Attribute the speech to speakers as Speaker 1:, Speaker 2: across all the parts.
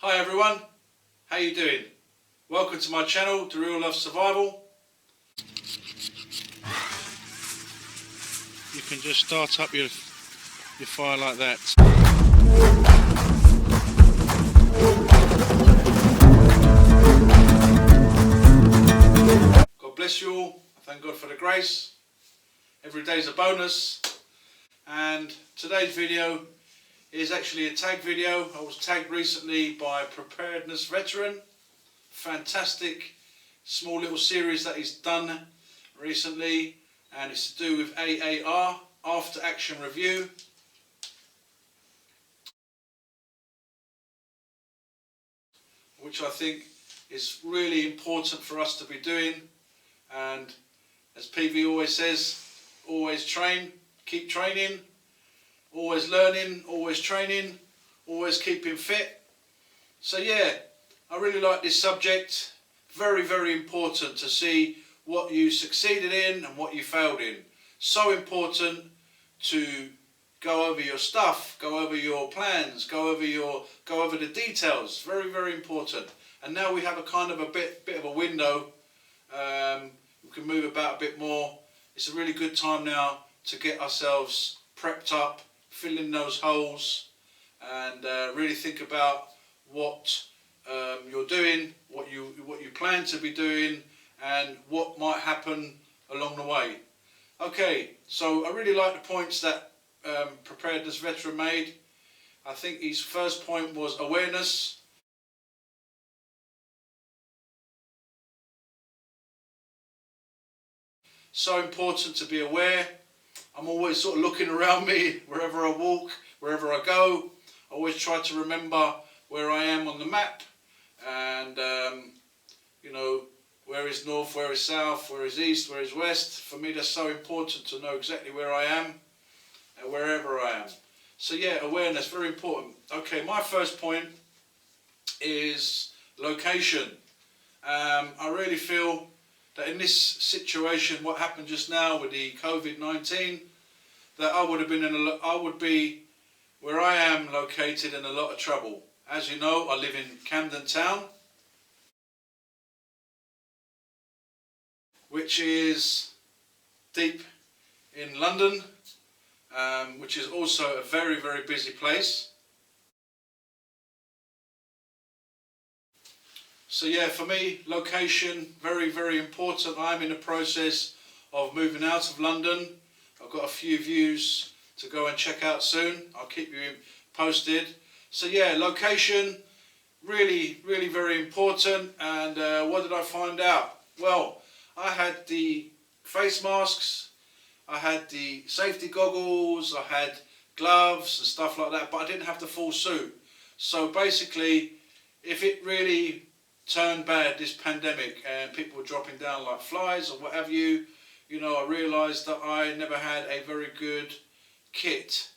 Speaker 1: Hi everyone, how you doing? Welcome to my channel, The Real Love Survival. You can just start up your fire like that. God bless you all. Thank God for the grace. Every day's a bonus. And today's video is actually a tag video. I was tagged recently by Preparedness Veteran. Fantastic small little series that he's done recently, and it's to do with AAR, After Action Review. Which I think is really important for us to be doing. And as PV always says, always train, keep training, always learning, always training, always keeping fit. So yeah, I really like this subject. Very, very important to see what you succeeded in and what you failed in. So important to go over your stuff, go over your plans, go over the details. Very, very important. And now we have a kind of a bit of a window. We can move about a bit more. It's a really good time now to get ourselves prepped up, fill in those holes, and really think about what you're doing, what you plan to be doing, and what might happen along the way. Okay, so I really like the points that Preparedness Veteran made. I think his first point was awareness. So important to be aware. I'm always sort of looking around me wherever I walk, wherever I go. I always try to remember where I am on the map, and you know, where is north, where is south, where is east, where is west. For me, that's so important to know exactly where I am and wherever I am. So yeah, awareness, very important. Okay, my first point is location. I really feel that in this situation, what happened just now with the COVID-19, that I would be where I am located in a lot of trouble. As you know, I live in Camden Town, which is deep in London, which is also a very, very busy place. So yeah, for me, location, very, very important. I'm in the process of moving out of London. I've got a few views to go and check out soon. I'll keep you posted. So yeah, location, really, really very important. And what did I find out? Well, I had the face masks, I had the safety goggles, I had gloves and stuff like that, but I didn't have the full suit. So basically, if it really turned bad, this pandemic, and people were dropping down like flies or what have you, you know, I realised that I never had a very good kit.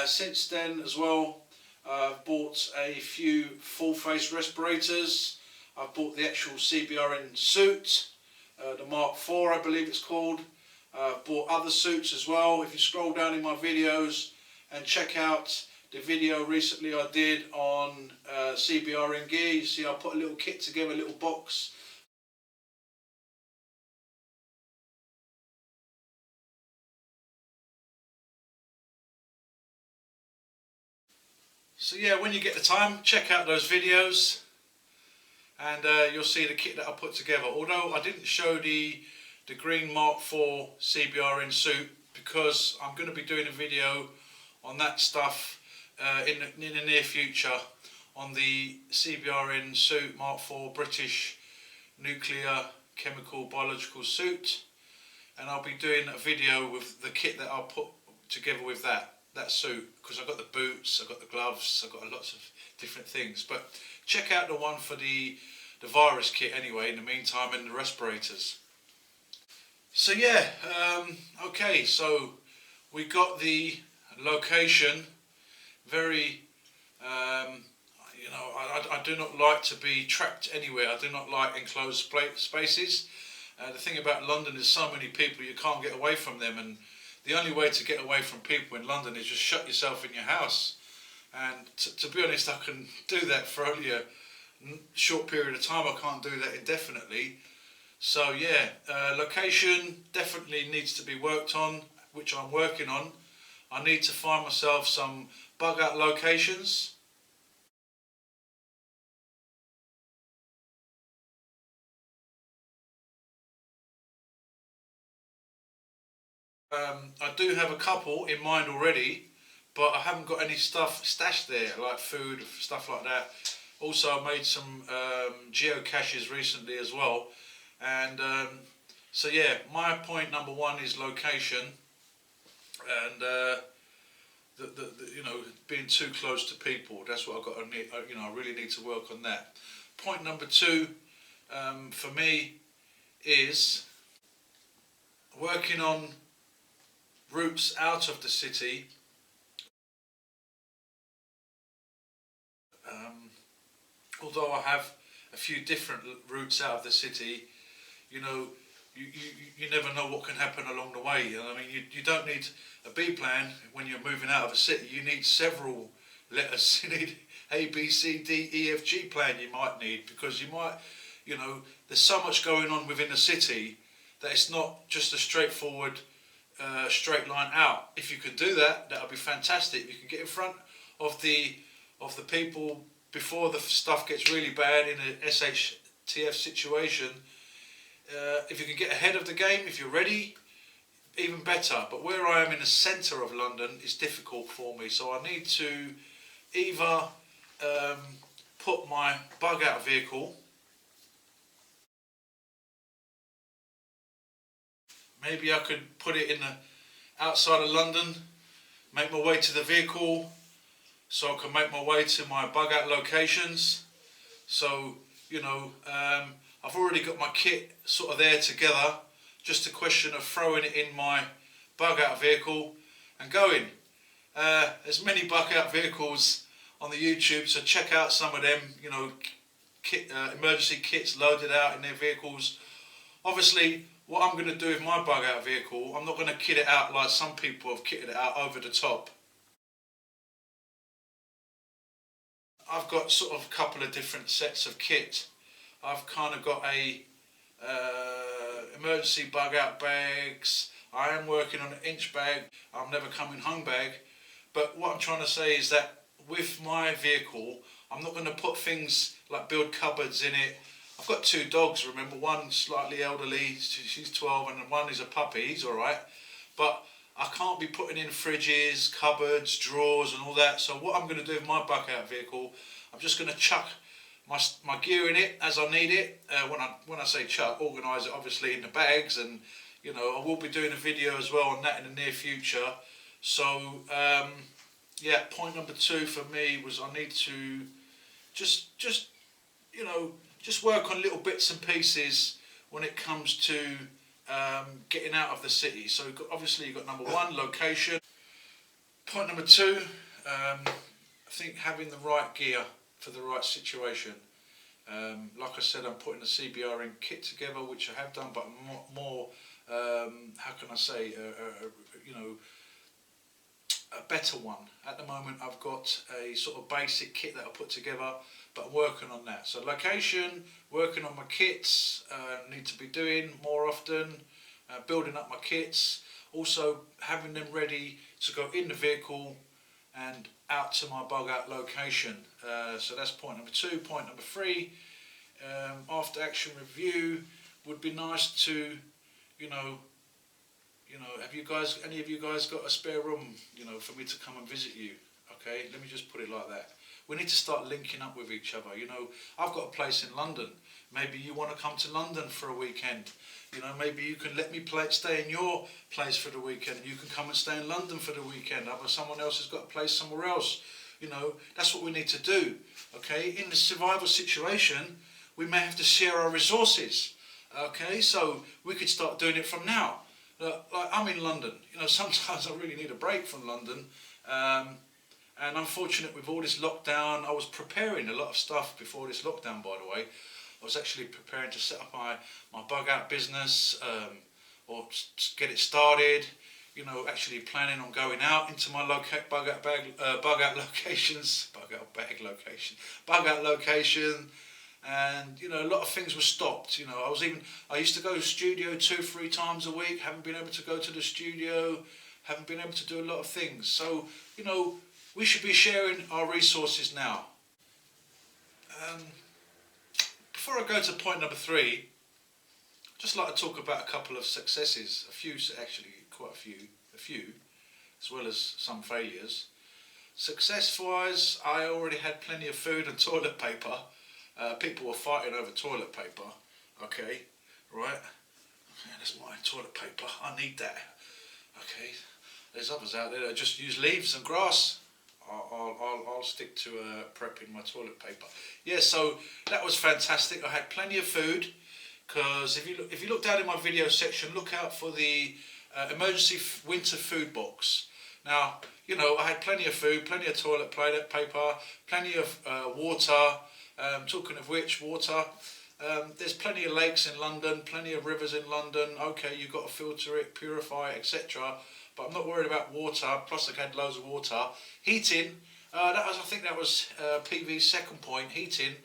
Speaker 1: Since then as well, I've bought a few full face respirators. I've bought the actual CBRN suit, the Mark IV I believe it's called. I've bought other suits as well. If you scroll down in my videos and check out the video recently I did on CBRN gear, you see I put a little kit together, a little box. So yeah, when you get the time, check out those videos, and you'll see the kit that I put together. Although I didn't show the green Mark IV CBRN suit, because I'm going to be doing a video on that stuff in the near future, on the CBRN suit, Mark IV British nuclear chemical biological suit, and I'll be doing a video with the kit that I'll put together with that suit, because I've got the boots, I've got the gloves, I've got lots of different things. But check out the one for the virus kit anyway in the meantime, and the respirators. So yeah, okay, so we got the location. Very, you know, I do not like to be trapped anywhere. I do not like enclosed spaces. The thing about London is so many people, you can't get away from them, and the only way to get away from people in London is just shut yourself in your house and to be honest, I can do that for only a short period of time. I can't do that indefinitely. So yeah, location definitely needs to be worked on, which I'm working on. I need to find myself some bug out locations. I do have a couple in mind already, but I haven't got any stuff stashed there, like food, stuff like that. Also, I made some geocaches recently as well, and so yeah, my point number one is location, and being too close to people. That's what I've got to need. I really need to work on that. Point number two for me is working on routes out of the city. Although I have a few different routes out of the city, you know, you never know what can happen along the way. I mean, you don't need a B plan when you're moving out of a city. You need several letters. You need A, B, C, D, E, F, G plan you might need, because you might, there's so much going on within the city that it's not just a straightforward straight line out. If you could do that, that would be fantastic. You can get in front of the people before the stuff gets really bad in an SHTF situation. If you can get ahead of the game, if you're ready, even better. But where I am in the centre of London, it's difficult for me. So I need to either put my bug out vehicle, maybe I could put it in the outside of London, make my way to the vehicle, so I can make my way to my bug out locations. So, I've already got my kit sort of there together, just a question of throwing it in my bug out vehicle and going. There's many bug out vehicles on the YouTube, so check out some of them, emergency kits loaded out in their vehicles. Obviously, what I'm going to do with my bug out vehicle, I'm not going to kit it out like some people have kitted it out over the top. I've got sort of a couple of different sets of kit. I've kind of got a emergency bug out bags. I am working on an inch bag. I'm never coming home bag. But what I'm trying to say is that with my vehicle, I'm not going to put things like build cupboards in it. I've got two dogs, remember, one slightly elderly, she's 12, and one is a puppy, he's alright. But I can't be putting in fridges, cupboards, drawers and all that. So what I'm going to do with my bug out vehicle, I'm just going to chuck my gear in it as I need it. When I say chuck, organise it obviously in the bags, and I will be doing a video as well on that in the near future. So yeah, point number two for me was I need to just work on little bits and pieces when it comes to getting out of the city. So obviously you've got number one, location. Point number two, I think having the right gear for the right situation. Like I said, I'm putting the CBRN kit together, which I have done, but more how can I say, a better one. At the moment I've got a sort of basic kit that I put together, but I'm working on that. So location, working on my kits, need to be doing more often, building up my kits, also having them ready to go in the vehicle and out to my bug out location. So that's point number two. Point number three, after action review, would be nice to, have any of you guys got a spare room, for me to come and visit you? Okay, let me just put it like that. We need to start linking up with each other. I've got a place in London. Maybe you want to come to London for a weekend. Maybe you can let me stay in your place for the weekend. You can come and stay in London for the weekend. Other someone else has got a place somewhere else. That's what we need to do. Okay, in the survival situation, we may have to share our resources. Okay, so we could start doing it from now. Like I'm in London. Sometimes I really need a break from London. And unfortunate with all this lockdown, I was preparing a lot of stuff before this lockdown, by the way. I was actually preparing to set up my bug out business, or get it started. you know, actually planning on going out into my bug out location, and you know, a lot of things were stopped. You know, I used to go to the studio 2-3 times a week. Haven't been able to go to the studio. Haven't been able to do a lot of things. So you know, we should be sharing our resources now. Before I go to point number 3, I'd just like to talk about a couple of successes, a few actually, quite a few, as well as some failures. Success-wise, I already had plenty of food and toilet paper. People were fighting over toilet paper. Okay, right. Okay, that's my toilet paper. I need that. Okay, there's others out there that just use leaves and grass. I'll stick to prepping my toilet paper. Yeah, so that was fantastic. I had plenty of food, because if you look down in my video section, look out for the emergency winter food box. Now, you know, I had plenty of food, plenty of toilet paper, plenty of water. Talking of which, water. There's plenty of lakes in London, plenty of rivers in London. Okay, you've got to filter it, purify it, etc. But I'm not worried about water. Plus, I had loads of water. Heating. I think that was PV's second point. Heating.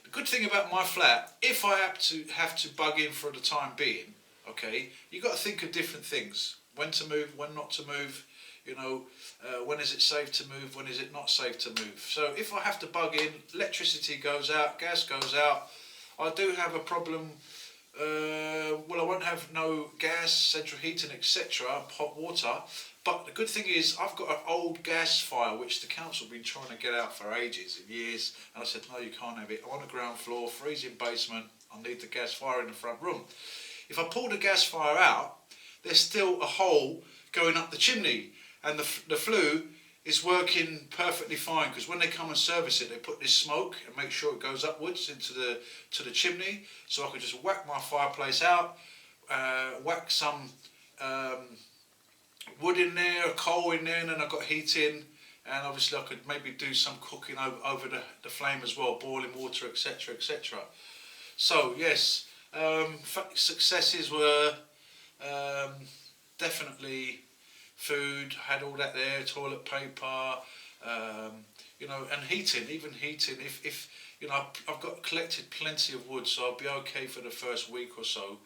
Speaker 1: The good thing about my flat, if I have to bug in for the time being, okay, you've got to think of different things. When to move, when not to move. You know, when is it safe to move, when is it not safe to move. So if I have to bug in, electricity goes out, gas goes out. I do have a problem. Well, I won't have no gas, central heating, etc., hot water. But the good thing is I've got an old gas fire which the council have been trying to get out for ages and years. And I said, no, you can't have it. I'm on the ground floor, freezing basement. I need the gas fire in the front room. If I pull the gas fire out, there's still a hole going up the chimney. And the flue is working perfectly fine, because when they come and service it, they put this smoke and make sure it goes upwards into the chimney. So I could just whack my fireplace out, whack some wood in there, coal in there, and then I've got heat in, and obviously I could maybe do some cooking over the flame as well, boiling water, etc., etc. So yes, successes were definitely food, had all that there, toilet paper, you know, and heating, even heating. If you know, I've got collected plenty of wood, so I'll be okay for the first week or so,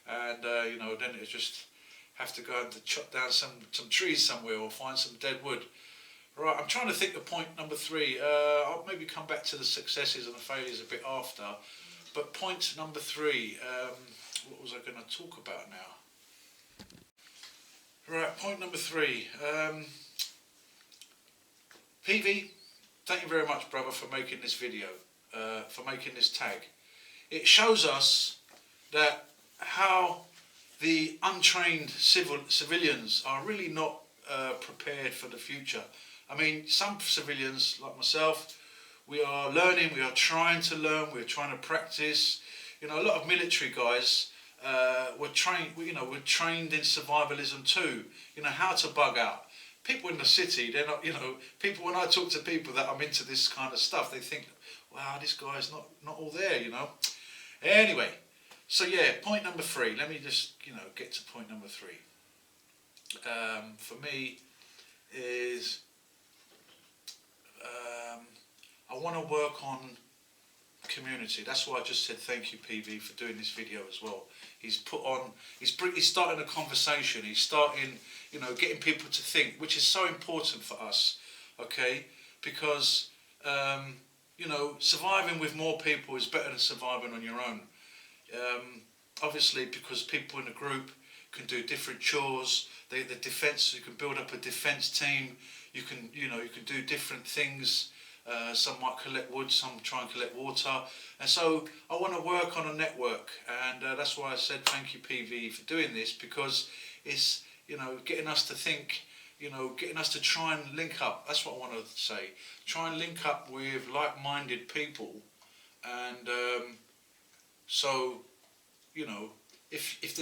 Speaker 1: and you know, then it's just have to go and chop down some trees somewhere or find some dead wood. Right, I'm trying to think of point number 3. I'll maybe come back to the successes and the failures a bit after, but point number 3, what was I going to talk about now? Right, point number 3. PV, thank you very much, brother, for making this video, for making this tag. It shows us that how the untrained civilians are really not prepared for the future. I mean, some civilians, like myself, we are learning, we are trying to learn, we're trying to practice. You know, a lot of military guys, we're trained in survivalism too. You know, how to bug out. People in the city, they're not, you know, people, when I talk to people that I'm into this kind of stuff, they think, wow, this guy's not all there, you know. Anyway, so yeah, point number 3. Let me just, you know, get to point number 3. For me is, I want to work on community. That's why I just said thank you, PV, for doing this video as well. He's starting a conversation. He's starting, you know, getting people to think, which is so important for us, okay? Because, you know, surviving with more people is better than surviving on your own. Obviously, because people in a group can do different chores. The defence, you can build up a defence team. You can do different things. Some might collect wood, some try and collect water, and so I want to work on a network, and that's why I said thank you, PV, for doing this, because it's, you know, getting us to think, you know, getting us to try and link up. That's what I want to say. Try and link up with like-minded people, and so, you know, if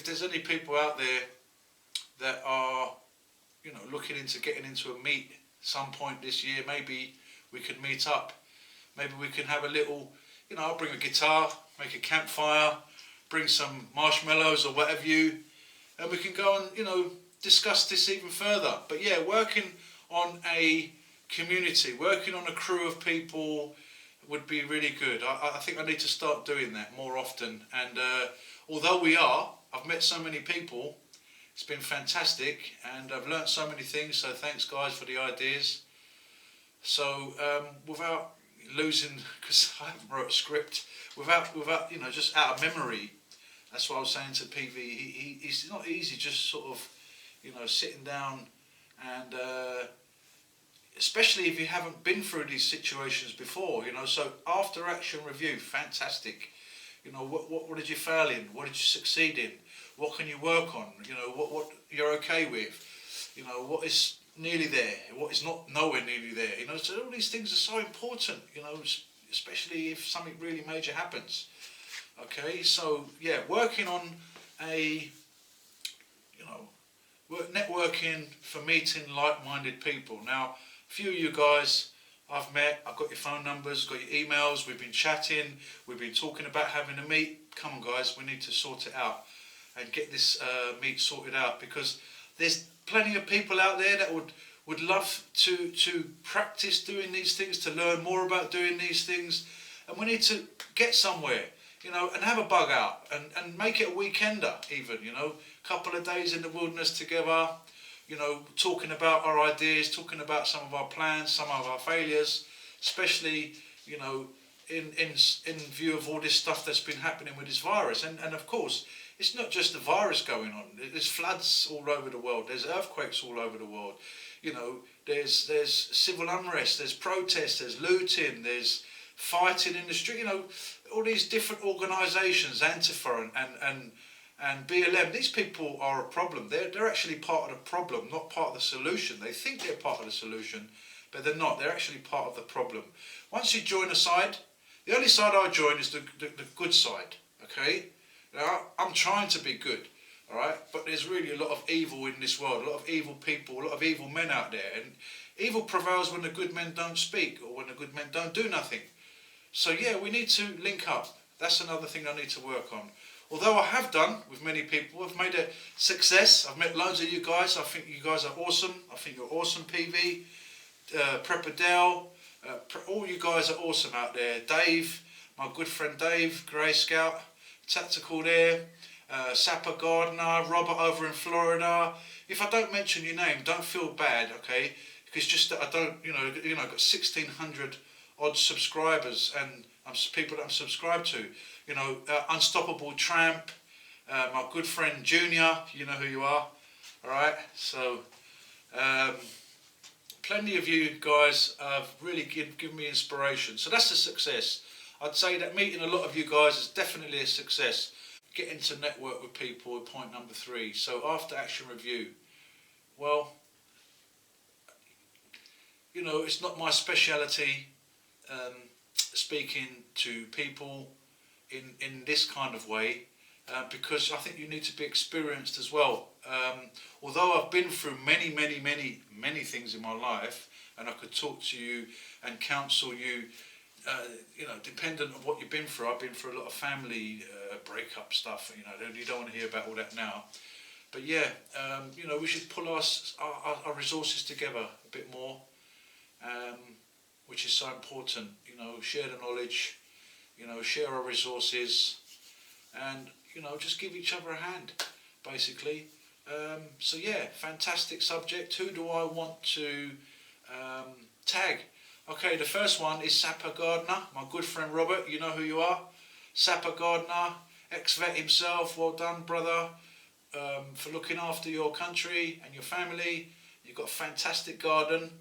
Speaker 1: there's any people out there that are, you know, looking into getting into a meet some point this year, maybe we could meet up. Maybe we can have a little, you know, I'll bring a guitar, make a campfire, bring some marshmallows or whatever and we can go and, you know, discuss this even further. But yeah, working on a community, working on a crew of people would be really good. I think I need to start doing that more often. And although I've met so many people. It's been fantastic, and I've learnt so many things. So thanks, guys, for the ideas. So without losing, because I haven't wrote a script, without just out of memory. That's what I was saying to PV. He's not easy, just sort of, sitting down and. Especially if you haven't been through these situations before, So after action review, fantastic. What did you fail in? What did you succeed in? What can you work on? What you're okay with? What is nearly there? What is not nowhere nearly there? So all these things are so important. Especially if something really major happens. Okay, so yeah, working on a networking for meeting like-minded people. Now, a few of you guys I've met, I've got your phone numbers, got your emails, we've been chatting, we've been talking about having a meet. Come on guys, we need to sort it out and get this meet sorted out, because there's plenty of people out there that would love to practice doing these things, to learn more about doing these things, and we need to get somewhere, and have a bug out and make it a weekender even, couple of days in the wilderness together, talking about our ideas, talking about some of our plans, some of our failures, especially, in view of all this stuff that's been happening with this virus. And of course, it's not just the virus going on. There's floods all over the world. There's earthquakes all over the world. There's civil unrest, there's protests, there's looting, there's fighting in the street. All these different organisations, Antifa and BLM, these people are a problem. They're actually part of the problem, not part of the solution. They think they're part of the solution, but they're not. They're actually part of the problem. Once you join a side, the only side I join is the good side, okay? Now, I'm trying to be good, all right? But there's really a lot of evil in this world, a lot of evil people, a lot of evil men out there. And evil prevails when the good men don't speak, or when the good men don't do nothing. So yeah, we need to link up. That's another thing I need to work on. Although I have done with many people, I've made a success. I've met loads of you guys. I think you guys are awesome. I think you're awesome, PV, Preparedness, all you guys are awesome out there. Dave, my good friend Dave, Grey Scout, Tactical there, Sapper Gardener, Robert over in Florida. If I don't mention your name, don't feel bad, okay? Because just that I don't, I've got 1,600 odd subscribers, and people that I'm subscribed to. Unstoppable Tramp, my good friend Junior, you know who you are, alright? So, plenty of you guys have really given me inspiration. So that's a success. I'd say that meeting a lot of you guys is definitely a success. Getting to network with people, point number 3. So after action review, well, it's not my speciality speaking to people in this kind of way, because I think you need to be experienced as well. Although I've been through many things in my life, and I could talk to you and counsel you, dependent on what you've been through. I've been through a lot of family breakup stuff, you don't want to hear about all that now. But yeah, we should pull our resources together a bit more, which is so important. Share the knowledge, share our resources, and just give each other a hand, basically. So yeah, fantastic subject. Who do I want to tag? Okay, the first one is Sapper Gardener, my good friend Robert. You know who you are. Sapper Gardener, ex-vet himself. Well done, brother, for looking after your country and your family. You've got a fantastic garden.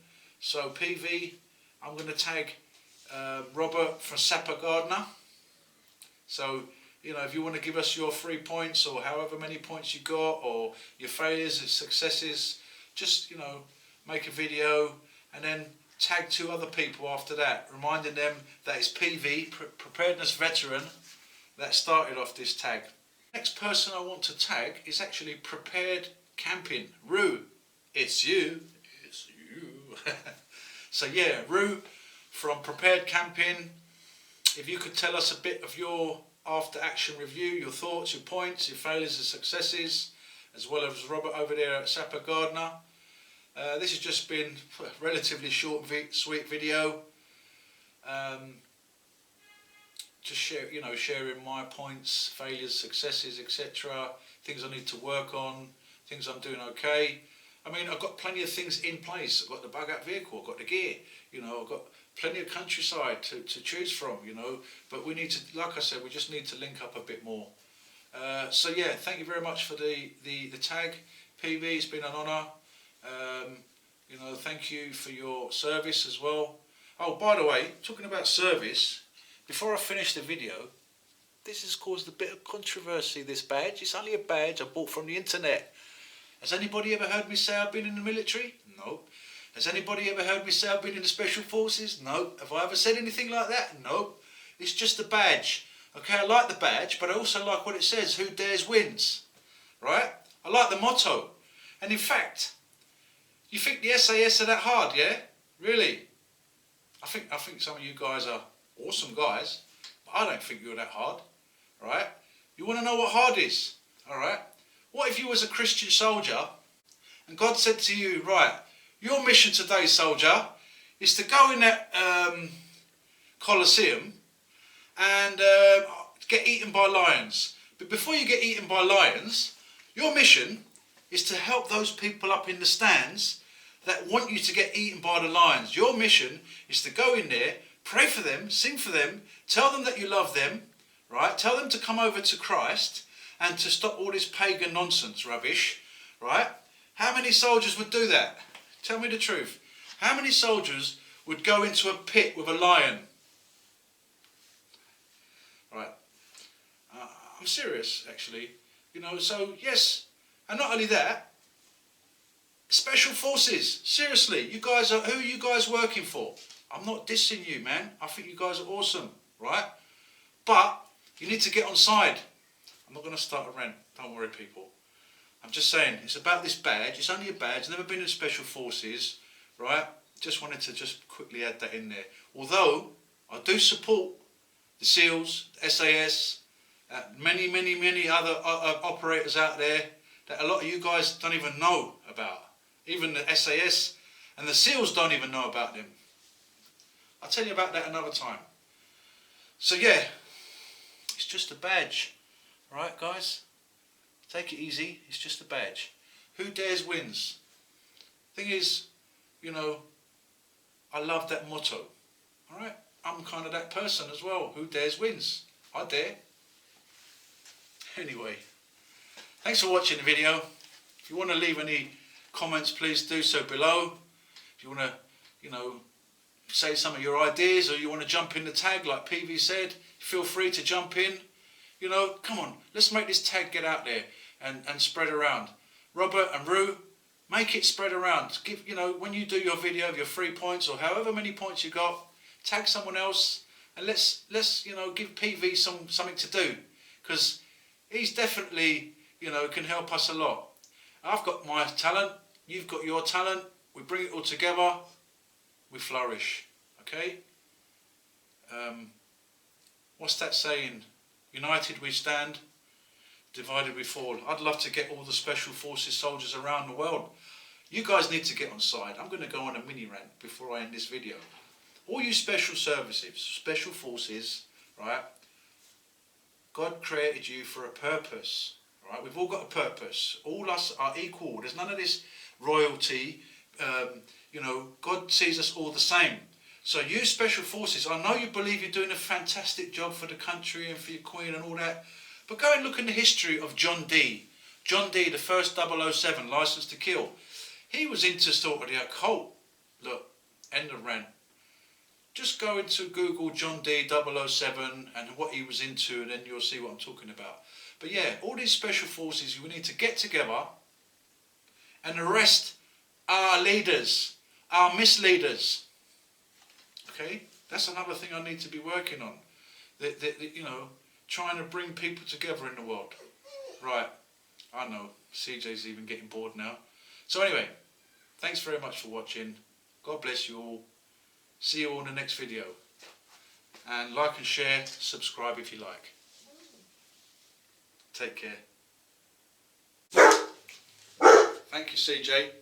Speaker 1: So PV, I'm going to tag Robert from Sapper Gardener. So, if you want to give us your 3 points, or however many points you got, or your failures and successes, just, make a video and then tag 2 other people after that, reminding them that it's PV, Preparedness Veteran, that started off this tag. Next person I want to tag is actually Prepared Camping. Roo, it's you. So yeah, Roo from Prepared Camping. If you could tell us a bit of your after action review, your thoughts, your points, your failures and successes, as well as Robert over there at Sapper Gardener. This has just been a relatively short, sweet video. Just sharing my points, failures, successes, etc. Things I need to work on, things I'm doing okay. I mean, I've got plenty of things in place. I've got the bug out vehicle, I've got the gear, I've got plenty of countryside to choose from, but we need to, like I said, we just need to link up a bit more. So yeah, thank you very much for the tag, PV. It's been an honour. Thank you for your service as well. Oh, by the way, talking about service, before I finish the video, this has caused a bit of controversy, this badge. It's only a badge I bought from the internet. Has anybody ever heard me say I've been in the military? No. Has anybody ever heard me say I've been in the Special Forces? No. Have I ever said anything like that? No. It's just a badge. Okay, I like the badge, but I also like what it says, who dares wins. Right? I like the motto. And in fact, you think the SAS are that hard, yeah? Really? I think some of you guys are awesome guys, but I don't think you're that hard. Right? You want to know what hard is? Alright? What if you was a Christian soldier and God said to you, right, your mission today, soldier, is to go in that Colosseum and get eaten by lions. But before you get eaten by lions, your mission is to help those people up in the stands that want you to get eaten by the lions. Your mission is to go in there, pray for them, sing for them, tell them that you love them, right? Tell them to come over to Christ and to stop all this pagan nonsense rubbish, right? How many soldiers would do that? Tell me the truth. How many soldiers would go into a pit with a lion? Right. I'm serious, actually. So yes, and not only that, Special Forces, seriously, you guys who are you guys working for? I'm not dissing you, man. I think you guys are awesome, right? But you need to get on side. I'm not going to start a rant, don't worry people. I'm just saying, it's about this badge. It's only a badge, never been in Special Forces, right? Just wanted to just quickly add that in there. Although, I do support the SEALs, the SAS, many other operators out there that a lot of you guys don't even know about. Even the SAS and the SEALs don't even know about them. I'll tell you about that another time. So yeah, it's just a badge. Alright guys, take it easy, it's just a badge. Who dares wins. Thing is, I love that motto. Alright, I'm kind of that person as well. Who dares wins. I dare. Anyway, thanks for watching the video. If you want to leave any comments, please do so below. If you want to, say some of your ideas, or you want to jump in the tag like PV said, feel free to jump in. Come on, let's make this tag get out there and spread around. Robert and Rue, make it spread around. Give, when you do your video of your 3 points or however many points you got, tag someone else and let's give PV something to do, because he's definitely can help us a lot. I've got my talent, you've got your talent. We bring it all together, we flourish. Okay. What's that saying? United we stand, divided we fall. I'd love to get all the Special Forces soldiers around the world. You guys need to get on side. I'm going to go on a mini rant before I end this video. All you special services, Special Forces, right? God created you for a purpose, right? We've all got a purpose. All us are equal. There's none of this royalty. God sees us all the same. So you Special Forces, I know you believe you're doing a fantastic job for the country and for your Queen and all that, but go and look in the history of John D. John D, the first 007, Licence to Kill. He was into sort of the occult. Look, end of rant. Just go into Google John D 007 and what he was into, and then you'll see what I'm talking about. But yeah, all these Special Forces, we need to get together and arrest our leaders, our misleaders. Okay, that's another thing I need to be working on. Trying to bring people together in the world. Right, I know, CJ's even getting bored now. So anyway, thanks very much for watching. God bless you all. See you all in the next video. And like and share, subscribe if you like. Take care. Thank you, CJ.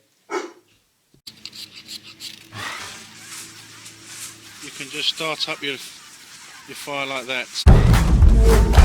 Speaker 1: You can just start up your fire like that.